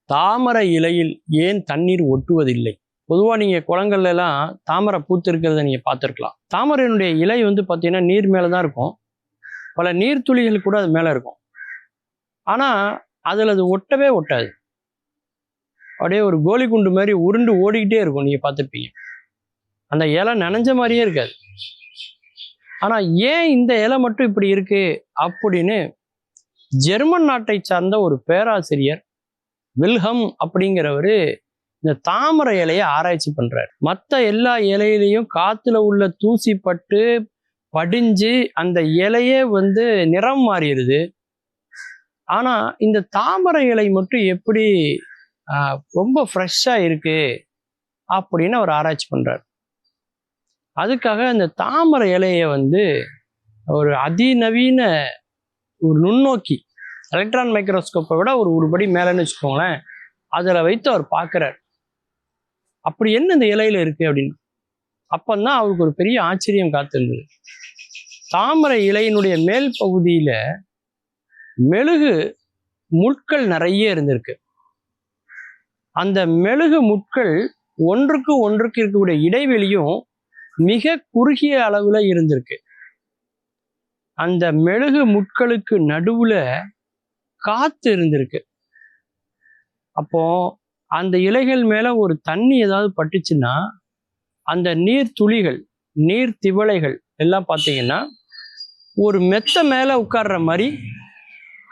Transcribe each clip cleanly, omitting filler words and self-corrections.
தாமரை இலையில் ஏன் தண்ணீர் ஒட்டுவதில்லை? பொதுவாக நீங்கள் குளங்கள்ல எல்லாம் தாமரை பூத்து இருக்கிறத நீங்கள் பார்த்துருக்கலாம். தாமரையினுடைய இலை வந்து பார்த்தீங்கன்னா நீர் மேலே தான் இருக்கும். பல நீர்த்துளிகள் கூட அது மேலே இருக்கும். ஆனால் அதில் அது ஒட்டவே ஒட்டாது. அப்படியே ஒரு கோலி குண்டு மாதிரி உருண்டு ஓடிக்கிட்டே இருக்கும். நீங்கள் பார்த்துருப்பீங்க. அந்த இலை நனைஞ்ச மாதிரியே இருக்காது. ஆனால் ஏன் இந்த இலை மட்டும் இப்படி இருக்கு அப்படின்னு ஜெர்மன் நாட்டை சார்ந்த ஒரு பேராசிரியர் வில்ஹம் அப்படிங்கிறவர் இந்த தாமரை இலையை ஆராய்ச்சி பண்றாரு. மற்ற எல்லா இலையிலையும் காத்துல உள்ள தூசி பட்டு படிஞ்சு அந்த இலையே வந்து நிறம் மாறிடுது. ஆனா இந்த தாமரை இலை மட்டும் எப்படி ரொம்ப ஃப்ரெஷ்ஷா இருக்கு அப்படின்னு அவர் ஆராய்ச்சி பண்றாரு. அதுக்காக அந்த தாமரை இலையை வந்து ஒரு அதிநவீன ஒரு நுண்ணோக்கி, எலக்ட்ரான் மைக்ரோஸ்கோப்பை விட ஒரு படி மேலேன்னு வச்சுக்கோங்களேன், அதில் வைத்து அவர் பார்க்குறார். அப்படி என்ன இந்த இலையில இருக்கு அப்படின்னு. அப்பந்தான் அவருக்கு ஒரு பெரிய ஆச்சரியம் காத்திருந்தது. தாமரை இலையினுடைய மேல் பகுதியில மெழுகு முட்கள் நிறைய இருந்திருக்கு. அந்த மெழுகு முட்கள் ஒன்றுக்கு இருக்கக்கூடிய இடைவெளியும் மிக குறுகிய அளவுல இருந்திருக்கு. அந்த மெழுகு முட்களுக்கு நடுவுல காத்து இருந்திருக்கு. அப்போ அந்த இலைகள் மேல ஒரு தண்ணி ஏதாவது பட்டுச்சுன்னா அந்த நீர் துளிகள், நீர் திவளைகள் எல்லாம் பார்த்தீங்கன்னா ஒரு மெத்த மேல உட்கார்ற மாதிரி,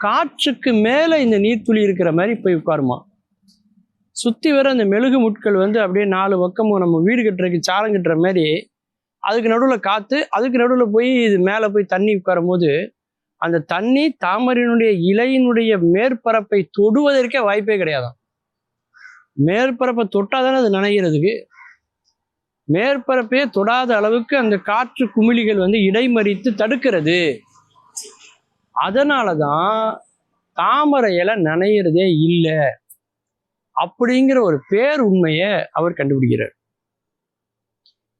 காற்றுக்கு மேல இந்த நீர்த்துளி இருக்கிற மாதிரி போய் உட்காருமா. சுத்தி வர அந்த மெழுகு முட்கள் வந்து அப்படியே 4 பக்கமும் நம்ம வீடு கட்டுறதுக்கு சாரம் கட்டுற மாதிரி அதுக்கு நடுவில் காத்து, அதுக்கு நடுவில் போய் இது மேலே போய் தண்ணி உட்காரும் போது அந்த தண்ணி தாமரையினுடைய இலையினுடைய மேற்பரப்பை தொடுவதற்கே வாய்ப்பே கிடையாதான். மேற்பரப்பை தொட்டாதானே அது நனைகிறதுக்கு. மேற்பரப்பே தொடாத அளவுக்கு அந்த காற்று குமிழிகள் வந்து இடைமறித்து தடுக்கிறது. அதனாலதான் தாமரை இலை நனைகிறதே இல்லை அப்படிங்கிற ஒரு பேர் உண்மையை அவர் கண்டுபிடிக்கிறார்.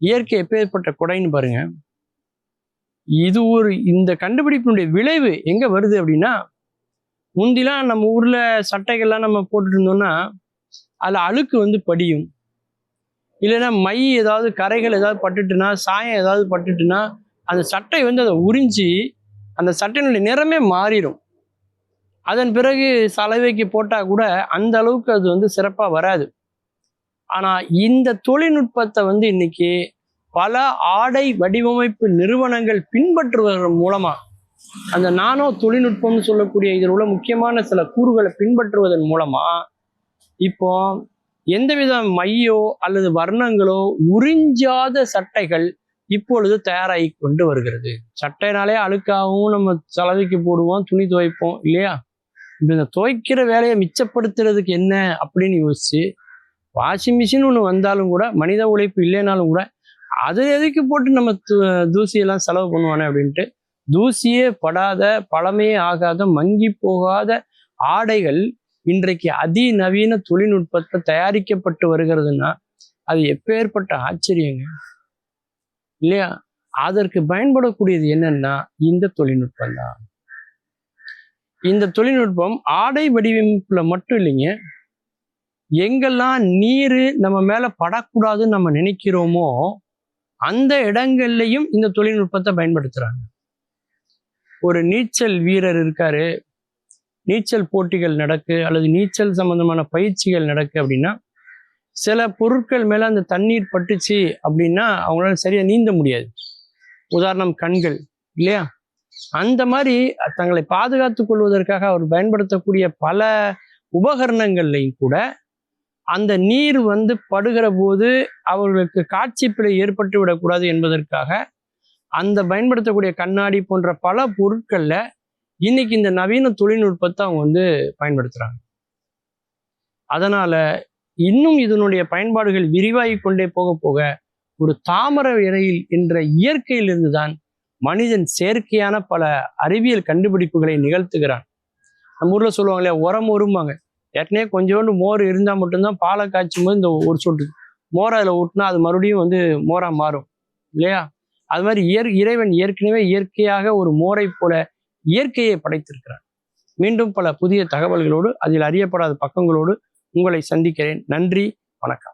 இயற்கை எப்பேற்பட்ட கொடைன்னு பாருங்க. இது இந்த கண்டுபிடிப்பினுடைய விளைவு எங்க வருது அப்படின்னா, முந்திலாம் நம்ம ஊர்ல சட்டைகள்லாம் நம்ம போட்டுட்டு இருந்தோம்னா அதுல அழுக்கு வந்து படியும், இல்லைன்னா மை ஏதாவது கரைகள் ஏதாவது பட்டுட்டுனா, சாயம் ஏதாவது பட்டுட்டுனா அந்த சட்டை வந்து அதை உறிஞ்சி அந்த சட்டையினுடைய நிறமே மாறிடும். அதன் பிறகு சலவைக்கு போட்டா கூட அந்த அளவுக்கு அது வந்து சிறப்பா வராது. ஆனா இந்த தொழில்நுட்பத்தை வந்து இன்னைக்கு பல ஆடை வடிவமைப்பு நிறுவனங்கள் பின்பற்றுவதன் மூலமா, அந்த நானோ தொழில்நுட்பம்னு சொல்லக்கூடிய இதில் உள்ள முக்கியமான சில கூறுகளை பின்பற்றுவதன் மூலமா இப்போ எந்தவித மையோ அல்லது வர்ணங்களோ உறிஞ்சாத சட்டைகள் இப்பொழுது தயாராகி கொண்டு வருகிறது. சட்டைனாலே அழுக்காகவும் நம்ம சலவைக்கு போடுவோம், துணி துவைப்போம் இல்லையா. இப்போ இந்த துவைக்கிற வேலையை மிச்சப்படுத்துறதுக்கு என்ன அப்படின்னு யோசிச்சு வாஷிங் மிஷின் ஒன்று வந்தாலும் கூட, மனித உழைப்பு இல்லைனாலும் கூட, அது எதுக்கு போட்டு நம்ம தூசியெல்லாம் செலவு பண்ணுவானே அப்படின்ட்டு தூசியே படாத, பழமையே ஆகாத, மங்கி போகாத ஆடைகள் இன்றைக்கு அதிநவீன தொழில்நுட்பத்தை தயாரிக்கப்பட்டு வருகிறதுனா அது எப்பேற்பட்ட ஆச்சரியங்க இல்லையா. அதற்கு பயன்படக்கூடியது என்னன்னா இந்த தொழில்நுட்பம் தான். இந்த தொழில்நுட்பம் ஆடை வடிவமைப்புல மட்டும் இல்லைங்க, எங்கெல்லாம் நீர் நம்ம மேல படக்கூடாதுன்னு நம்ம நினைக்கிறோமோ அந்த இடங்கள்லையும் இந்த தொழில்நுட்பத்தை பயன்படுத்துறாங்க. ஒரு நீச்சல் வீரர் இருக்காரு, நீச்சல் போட்டிகள் நடக்கு அல்லது நீச்சல் சம்பந்தமான பயிற்சிகள் நடக்கு அப்படின்னா சில பொருட்கள் மேல அந்த தண்ணீர் பட்டுச்சு அப்படின்னா அவங்களால சரியா நீந்த முடியாது. உதாரணம் கண்கள் இல்லையா. அந்த மாதிரி தங்களை பாதுகாத்துக் கொள்வதற்காக அவர் பயன்படுத்தக்கூடிய பல உபகரணங்கள்லையும் கூட அந்த நீர் வந்து படுகிற போது அவர்களுக்கு காட்சி பிழை ஏற்பட்டு விடக்கூடாது என்பதற்காக அந்த பயன்படுத்தக்கூடிய கண்ணாடி போன்ற பல பொருட்கள்ல இன்னைக்கு இந்த நவீன தொழில்நுட்பத்தை அவங்க வந்து பயன்படுத்துறாங்க. அதனால இன்னும் இதனுடைய பயன்பாடுகள் விரிவாகி கொண்டே போக போக ஒரு தாமரை இலையில் என்ற இயற்கையிலிருந்து தான் மனிதன் செயற்கையான பல அறிவியல் கண்டுபிடிப்புகளை நிகழ்த்துகிறான். நம்ம ஊர்ல சொல்லுவாங்க இல்லையா, உரம் உருமாங்க. ஏற்கனவே கொஞ்சோண்டு மோர் இருந்தால் மட்டும்தான் பாலை காய்ச்சும் போது இந்த ஒரு சொட்டு மோரை அதில் ஊட்டினா அது மறுபடியும் வந்து மோரா மாறும் இல்லையா. அது மாதிரி இறைவன் ஏற்கனவே இயற்கையாக ஒரு மோரை போல இயற்கையை படைத்திருக்கிறார். மீண்டும் பல புதிய தகவல்களோடு, அதில் அறியப்படாத பக்கங்களோடு உங்களை சந்திக்கிறேன். நன்றி, வணக்கம்.